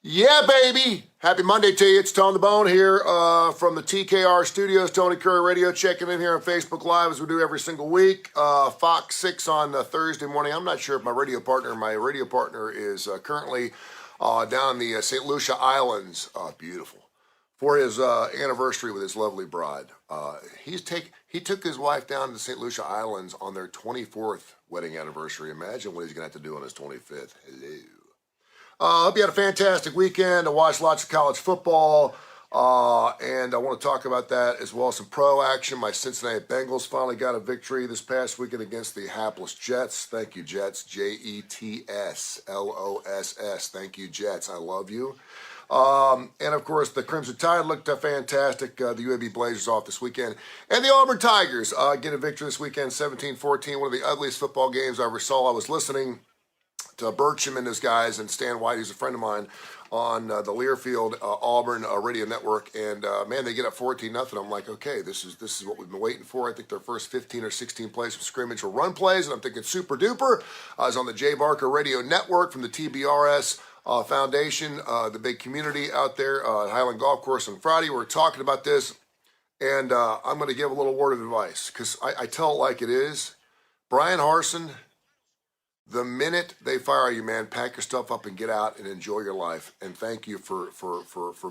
Yeah, baby. Happy Monday to you. It's Tone the Bone here from the TKR studios, Tony Kurre Radio, checking in here on Facebook Live as we do every single week. Fox 6 on Thursday morning. I'm not sure if my radio partner is currently down the St. Lucia Islands. Beautiful. For his anniversary with his lovely bride. He took his wife down to the St. Lucia Islands on their 24th wedding anniversary. Imagine what he's going to have to do on his 25th. Hello. Hope you had a fantastic weekend. I watched lots of college football, and I want to talk about that as well as some pro action. My Cincinnati Bengals finally got a victory this past weekend against the hapless Jets. Thank you, Jets. JETSLOSS. Thank you, Jets. I love you. And of course, the Crimson Tide looked fantastic. The UAB Blazers off this weekend. And the Auburn Tigers get a victory this weekend, 17-14. One of the ugliest football games I ever saw. I was listening to Bircham and his guys and Stan White, who's a friend of mine, on the Learfield Auburn radio network, and man, they get up 14-0. I'm like, okay, this is what we've been waiting for. I think their first 15 or 16 plays from scrimmage were run plays, and I'm thinking super duper. I was on the Jay Barker Radio Network from the TBRS Foundation, the big community out there at Highland Golf Course on Friday. We're talking about this, and I'm going to give a little word of advice because I tell it like it is. Brian Harsin. The minute they fire you, man, pack your stuff up and get out and enjoy your life. And thank you for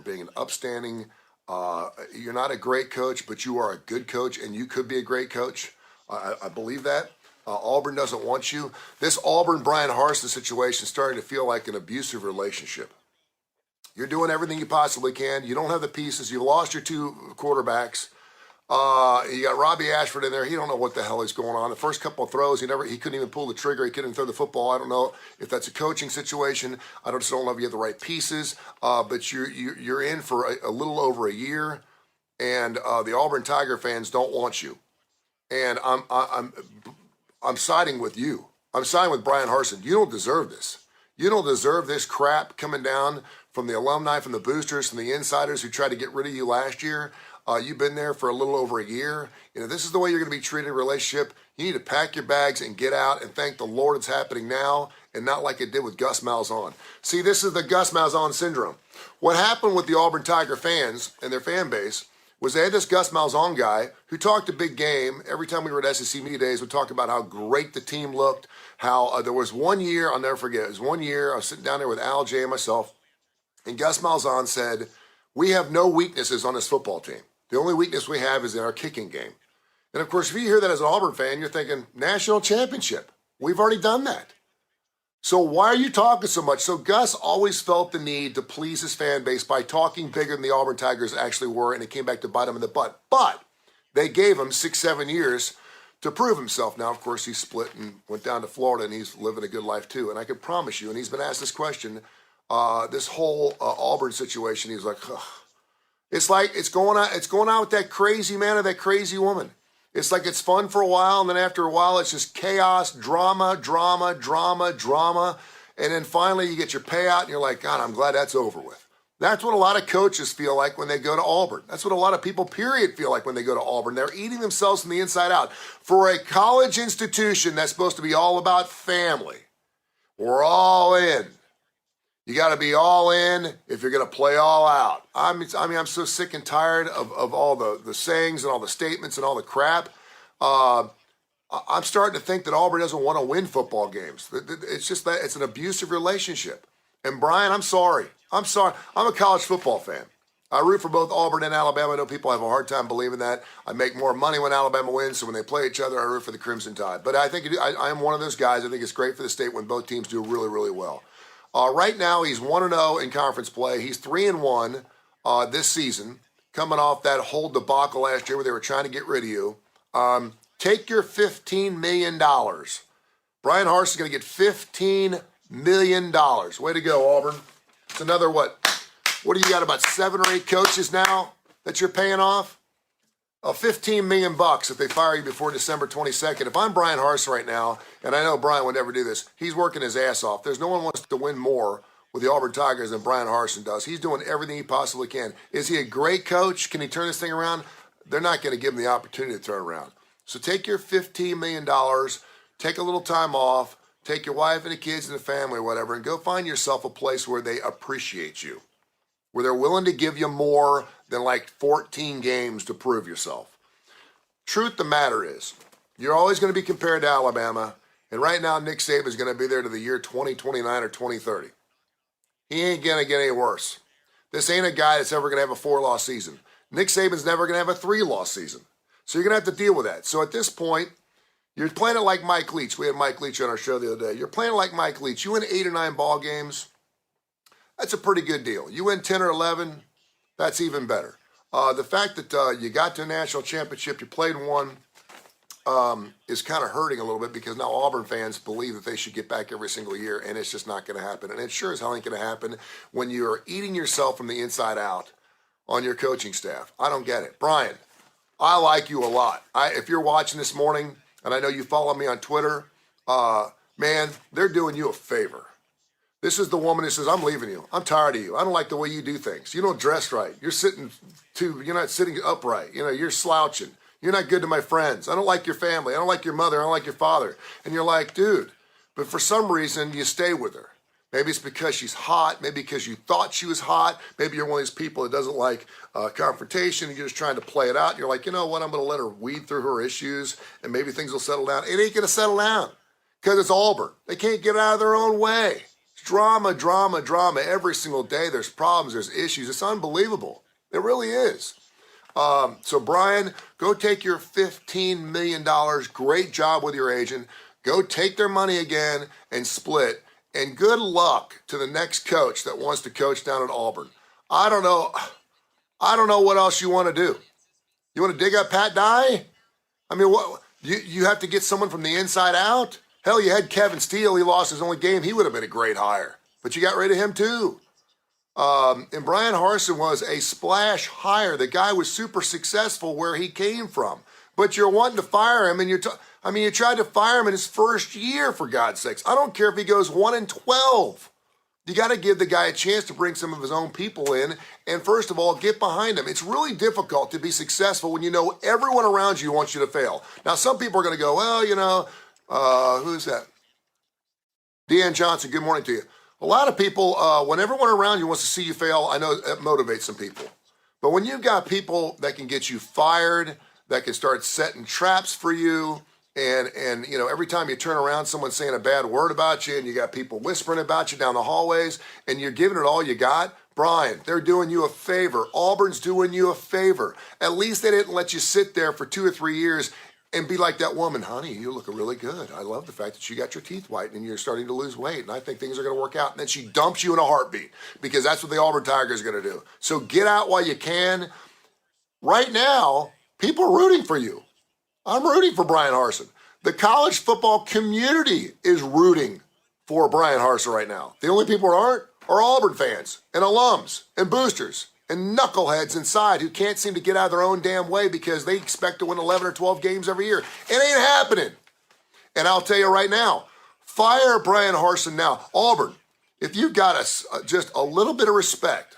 being an upstanding. You're not a great coach, but you are a good coach, and you could be a great coach. I believe that. Auburn doesn't want you. This Auburn-Brian Harsin situation is starting to feel like an abusive relationship. You're doing everything you possibly can. You don't have the pieces. You lost your two quarterbacks. You got Robbie Ashford in there. He don't know what the hell is going on. The first couple of throws, he couldn't even pull the trigger. He couldn't throw the football. I don't know if that's a coaching situation. I just don't know if you have the right pieces. But you're in for a little over a year, and the Auburn Tiger fans don't want you. And I'm siding with you. I'm siding with Brian Harsin. You don't deserve this. You don't deserve this crap coming down from the alumni, from the boosters, from the insiders who tried to get rid of you last year. You've been there for a little over a year. This is the way you're going to be treated in a relationship. You need to pack your bags and get out and thank the Lord it's happening now and not like it did with Gus Malzahn. See, this is the Gus Malzahn syndrome. What happened with the Auburn Tiger fans and their fan base was they had this Gus Malzahn guy who talked a big game. Every time we were at SEC Media Days, we talked about how great the team looked, how there was 1 year, I'll never forget, it was 1 year, I was sitting down there with Al J and myself, and Gus Malzahn said, we have no weaknesses on this football team. The only weakness we have is in our kicking game. And of course, if you hear that as an Auburn fan, you're thinking, national championship. We've already done that. So why are you talking so much? So Gus always felt the need to please his fan base by talking bigger than the Auburn Tigers actually were, and it came back to bite him in the butt. But they gave him 6-7 years to prove himself. Now, of course, he split and went down to Florida, and he's living a good life too. And I can promise you, and he's been asked this question, this whole Auburn situation, he's like, ugh. It's like it's going on with that crazy man or that crazy woman. It's like it's fun for a while, and then after a while, it's just chaos, drama, and then finally you get your payout, and you're like, God, I'm glad that's over with. That's what a lot of coaches feel like when they go to Auburn. That's what a lot of people, period, feel like when they go to Auburn. They're eating themselves from the inside out. For a college institution that's supposed to be all about family, we're all in. You got to be all in if you're going to play all out. I'm so sick and tired of all the sayings and all the statements and all the crap. I'm starting to think that Auburn doesn't want to win football games. It's just that it's an abusive relationship. And Brian, I'm sorry. I'm a college football fan. I root for both Auburn and Alabama. I know people have a hard time believing that. I make more money when Alabama wins, so when they play each other, I root for the Crimson Tide. But I think I am one of those guys. I think it's great for the state when both teams do really, really well. Right now, he's 1-0 in conference play. He's 3-1 this season, coming off that whole debacle last year where they were trying to get rid of you. Take your $15 million. Brian Harsin's going to get $15 million. Way to go, Auburn. It's another, what do you got, about 7 or 8 coaches now that you're paying off? $15 million if they fire you before December 22nd. If I'm Brian Harsin right now, and I know Brian would never do this, he's working his ass off. There's no one wants to win more with the Auburn Tigers than Brian Harsin does. He's doing everything he possibly can. Is he a great coach? Can he turn this thing around? They're not going to give him the opportunity to turn around. So take your $15 million, take a little time off, take your wife and the kids and the family or whatever, and go find yourself a place where they appreciate you, where they're willing to give you more than like 14 games to prove yourself. Truth of the matter is, you're always going to be compared to Alabama, and right now Nick Saban is going to be there to the year 2029 or 2030. He ain't going to get any worse. This ain't a guy that's ever going to have a 4-loss season. Nick Saban's never going to have a 3-loss season. So you're going to have to deal with that. So at this point, you're playing it like Mike Leach. We had Mike Leach on our show the other day. You're playing it like Mike Leach. You win 8 or 9 ball games, that's a pretty good deal. You win 10 or 11, that's even better. The fact that you got to a national championship, you played one, is kind of hurting a little bit because now Auburn fans believe that they should get back every single year, and it's just not going to happen. And it sure as hell ain't going to happen when you're eating yourself from the inside out on your coaching staff. I don't get it. Brian, I like you a lot. If you're watching this morning, and I know you follow me on Twitter, man, they're doing you a favor. This is the woman who says, I'm leaving you. I'm tired of you. I don't like the way you do things. You don't dress right. You're not sitting upright. You're slouching. You're not good to my friends. I don't like your family. I don't like your mother. I don't like your father. And you're like, dude, but for some reason you stay with her. Maybe it's because she's hot. Maybe because you thought she was hot. Maybe you're one of these people that doesn't like confrontation and you're just trying to play it out. And you're like, you know what? I'm going to let her weed through her issues and maybe things will settle down. It ain't going to settle down because it's Auburn. They can't get out of their own way. It's drama, drama, drama. Every single day there's problems, there's issues. It's unbelievable. It really is. So Brian, go take your $15 million. Great job with your agent. Go take their money again and split. And good luck to the next coach that wants to coach down at Auburn. I don't know what else you want to do. You want to dig up Pat Dye? I mean, what you have to get someone from the inside out? Hell, you had Kevin Steele. He lost his only game. He would have been a great hire. But you got rid of him too. And Brian Harsin was a splash hire. The guy was super successful where he came from. But you're wanting to fire him, and you tried to fire him in his first year, for God's sakes. I don't care if he goes 1-12. You got to give the guy a chance to bring some of his own people in, and first of all, get behind him. It's really difficult to be successful when you know everyone around you wants you to fail. Now, some people are going to go, well, who's that? Deanne Johnson, good morning to you. A lot of people, when everyone around you wants to see you fail, I know it motivates some people. But when you've got people that can get you fired, that can start setting traps for you, and every time you turn around, someone's saying a bad word about you, and you got people whispering about you down the hallways, and you're giving it all you got, Brian, they're doing you a favor. Auburn's doing you a favor. At least they didn't let you sit there for 2 or 3 years and be like that woman, honey, you're looking really good. I love the fact that you got your teeth whitened and you're starting to lose weight, and I think things are going to work out. And then she dumps you in a heartbeat because that's what the Auburn Tigers are going to do. So get out while you can. Right now, people are rooting for you. I'm rooting for Brian Harsin. The college football community is rooting for Brian Harsin right now. The only people who aren't are Auburn fans and alums and boosters and knuckleheads inside who can't seem to get out of their own damn way because they expect to win 11 or 12 games every year. It ain't happening. And I'll tell you right now, fire Brian Harsin now. Auburn, if you've got just a little bit of respect,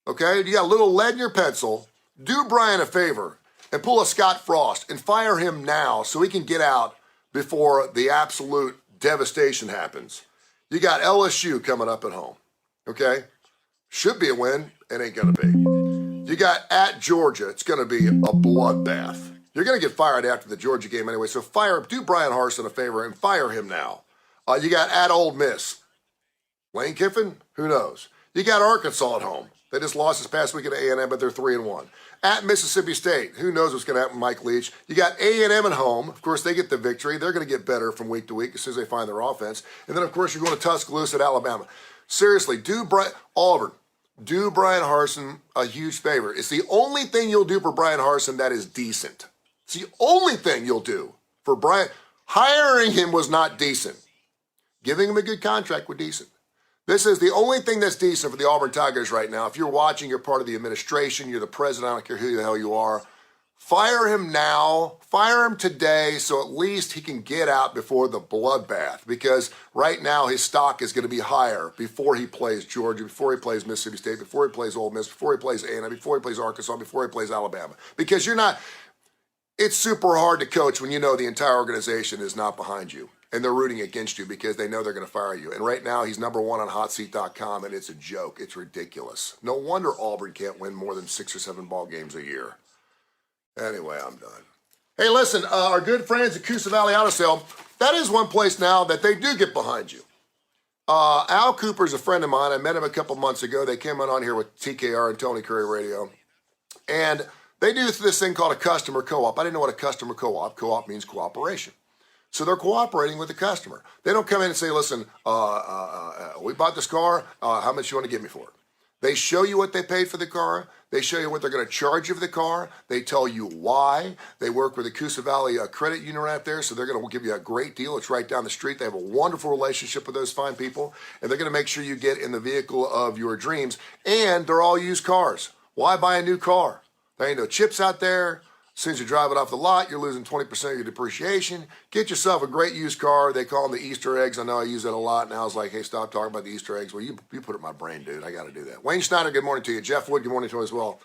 okay, you got a little lead in your pencil, do Brian a favor and pull a Scott Frost and fire him now so he can get out before the absolute devastation happens. You got LSU coming up at home, okay? Should be a win. It ain't going to be. You got at Georgia. It's going to be a bloodbath. You're going to get fired after the Georgia game anyway, so do Brian Harsin a favor and fire him now. You got at Ole Miss. Lane Kiffin? Who knows? You got Arkansas at home. They just lost this past week at A&M, but they're 3-1. At Mississippi State, who knows what's going to happen with Mike Leach. You got A&M at home. Of course, they get the victory. They're going to get better from week to week as soon as they find their offense. And then, of course, you're going to Tuscaloosa at Alabama. Seriously, Auburn, do Brian Harsin a huge favor. It's the only thing you'll do for Brian Harsin that is decent. It's the only thing you'll do for Brian. Hiring him was not decent. Giving him a good contract was decent. This is the only thing that's decent for the Auburn Tigers right now. If you're watching, you're part of the administration, you're the president, I don't care who the hell you are. Fire him now. Fire him today so at least he can get out before the bloodbath, because right now his stock is going to be higher before he plays Georgia, before he plays Mississippi State, before he plays Ole Miss, before he plays A&M, before he plays Arkansas, before he plays Alabama. Because it's super hard to coach when you know the entire organization is not behind you. and they're rooting against you because they know they're going to fire you. And right now, he's number one on hotseat.com, and it's a joke. It's ridiculous. No wonder Auburn can't win more than 6 or 7 ball games a year. Anyway, I'm done. Hey, listen, our good friends at Coosa Valley Auto Sale, that is one place now that they do get behind you. Al Cooper's a friend of mine. I met him a couple months ago. They came on here with TKR and Tony Kurre Radio. And they do this thing called a customer co-op. I didn't know what a customer co-op. Co-op means cooperation. So they're cooperating with the customer. They don't come in and say, listen, we bought this car. How much you want to give me for it? They show you what they paid for the car. They show you what they're going to charge you for the car. They tell you why. They work with the Coosa Valley Credit Union right there, so they're going to give you a great deal. It's right down the street. They have a wonderful relationship with those fine people, and they're going to make sure you get in the vehicle of your dreams. And they're all used cars. Why buy a new car? There ain't no chips out there. As soon as you drive it off the lot, you're losing 20% of your depreciation. Get yourself a great used car. They call them the Easter eggs. I know I use that a lot. And I was like, hey, stop talking about the Easter eggs. Well, you put it in my brain, dude. I got to do that. Wayne Schneider, good morning to you. Jeff Wood, good morning to you as well.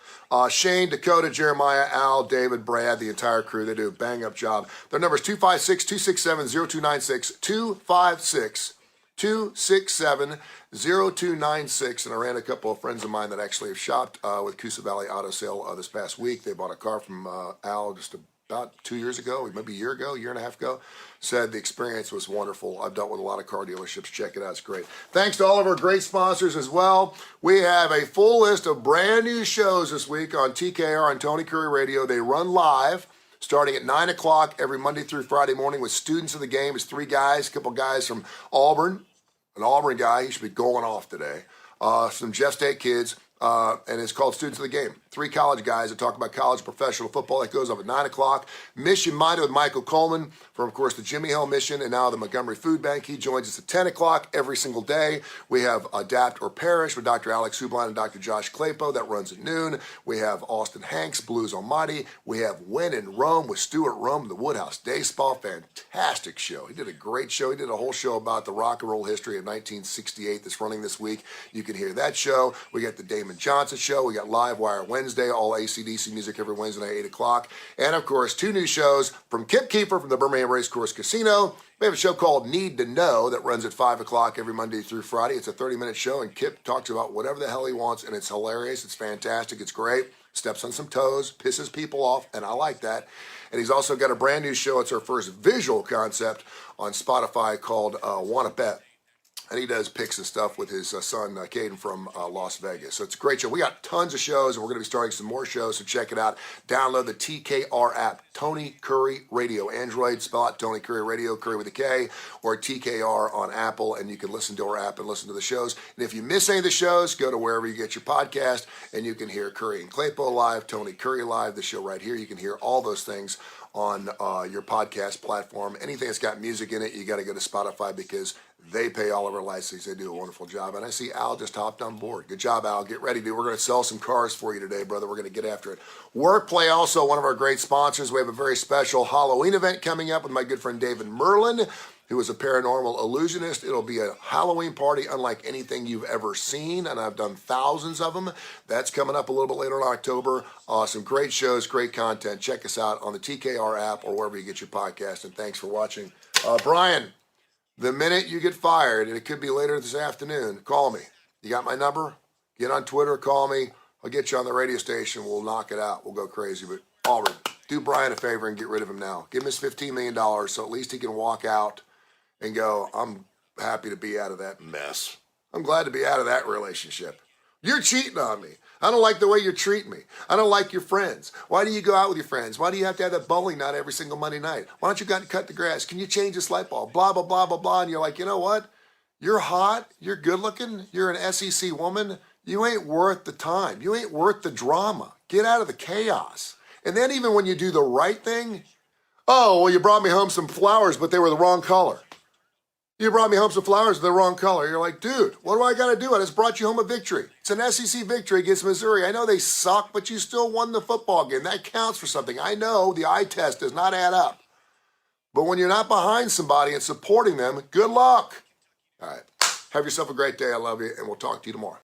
Shane, Dakota, Jeremiah, Al, David, Brad, the entire crew. They do a bang-up job. Their number is 256-267-0296. 256-267-0296. And I ran a couple of friends of mine that actually have shopped with Coosa Valley Auto Sale this past week. They bought a car from Al just about 2 years ago, maybe a year ago, year and a half ago. Said the experience was wonderful. I've dealt with a lot of car dealerships. Check it out. It's great. Thanks to all of our great sponsors as well. We have a full list of brand new shows this week on TKR and Tony Kurre Radio. They run live starting at 9 o'clock every Monday through Friday morning with students of the game. It's 3 guys, a couple guys from Auburn, an Auburn guy. He should be going off today. Some Jeff State kids, and it's called Students of the Game. 3 college guys that talk about college professional football. That goes up at 9 o'clock. Mission Minded with Michael Coleman from, of course, the Jimmy Hill Mission and now the Montgomery Food Bank. He joins us at 10 o'clock every single day. We have Adapt or Perish with Dr. Alex Hublin and Dr. Josh Claypo. That runs at noon. We have Austin Hanks, Blues Almighty. We have When in Rome with Stuart Rome, the Woodhouse Day Spa. Fantastic show. He did a great show. He did a whole show about the rock and roll history of 1968 that's running this week. You can hear that show. We got the Damon Johnson show. We got Live Wire Wednesday, all AC/DC music every Wednesday night, 8 o'clock. And, of course, 2 new shows from Kip Keefer from the Birmingham Racecourse Casino. We have a show called Need to Know that runs at 5 o'clock every Monday through Friday. It's a 30-minute show, and Kip talks about whatever the hell he wants, and it's hilarious. It's fantastic. It's great. Steps on some toes, pisses people off, and I like that. And he's also got a brand new show. It's our first visual concept on Spotify called Wanna Bet. And he does picks and stuff with his son, Caden, from Las Vegas. So it's a great show. We got tons of shows, and we're going to be starting some more shows, so check it out. Download the TKR app, Tony Kurre Radio. Android, spell out Tony Kurre Radio, Kurre with a K, or TKR on Apple, and you can listen to our app and listen to the shows. And if you miss any of the shows, go to wherever you get your podcast, and you can hear Kurre and Claypo live, Tony Kurre live, the show right here. You can hear all those things on your podcast platform. Anything that's got music in it, you got to go to Spotify because they pay all of our licenses. They do a wonderful job. And I see Al just hopped on board. Good job, Al. Get ready, dude. We're going to sell some cars for you today, brother. We're going to get after it. Workplay, also one of our great sponsors. We have a very special Halloween event coming up with my good friend David Merlin, who is a paranormal illusionist. It'll be a Halloween party unlike anything you've ever seen, and I've done thousands of them. That's coming up a little bit later in October. Some great shows, great content. Check us out on the TKR app or wherever you get your podcast, and thanks for watching. Brian, the minute you get fired, and it could be later this afternoon, call me. You got my number? Get on Twitter, call me. I'll get you on the radio station. We'll knock it out. We'll go crazy. But Auburn, do Brian a favor and get rid of him now. Give him his $15 million so at least he can walk out and go, I'm happy to be out of that mess. I'm glad to be out of that relationship. You're cheating on me. I don't like the way you treat me. I don't like your friends. Why do you go out with your friends? Why do you have to have that bowling night every single Monday night? Why don't you go out and cut the grass? Can you change this light bulb? Blah, blah, blah, blah, blah. And you're like, you know what? You're hot. You're good looking. You're an SEC woman. You ain't worth the time. You ain't worth the drama. Get out of the chaos. And then even when you do the right thing, oh, well, you brought me home some flowers, but they were the wrong color. You brought me home some flowers with the wrong color. You're like, dude, what do I got to do? I just brought you home a victory. It's an SEC victory against Missouri. I know they suck, but you still won the football game. That counts for something. I know the eye test does not add up. But when you're not behind somebody and supporting them, good luck. All right. Have yourself a great day. I love you, and we'll talk to you tomorrow.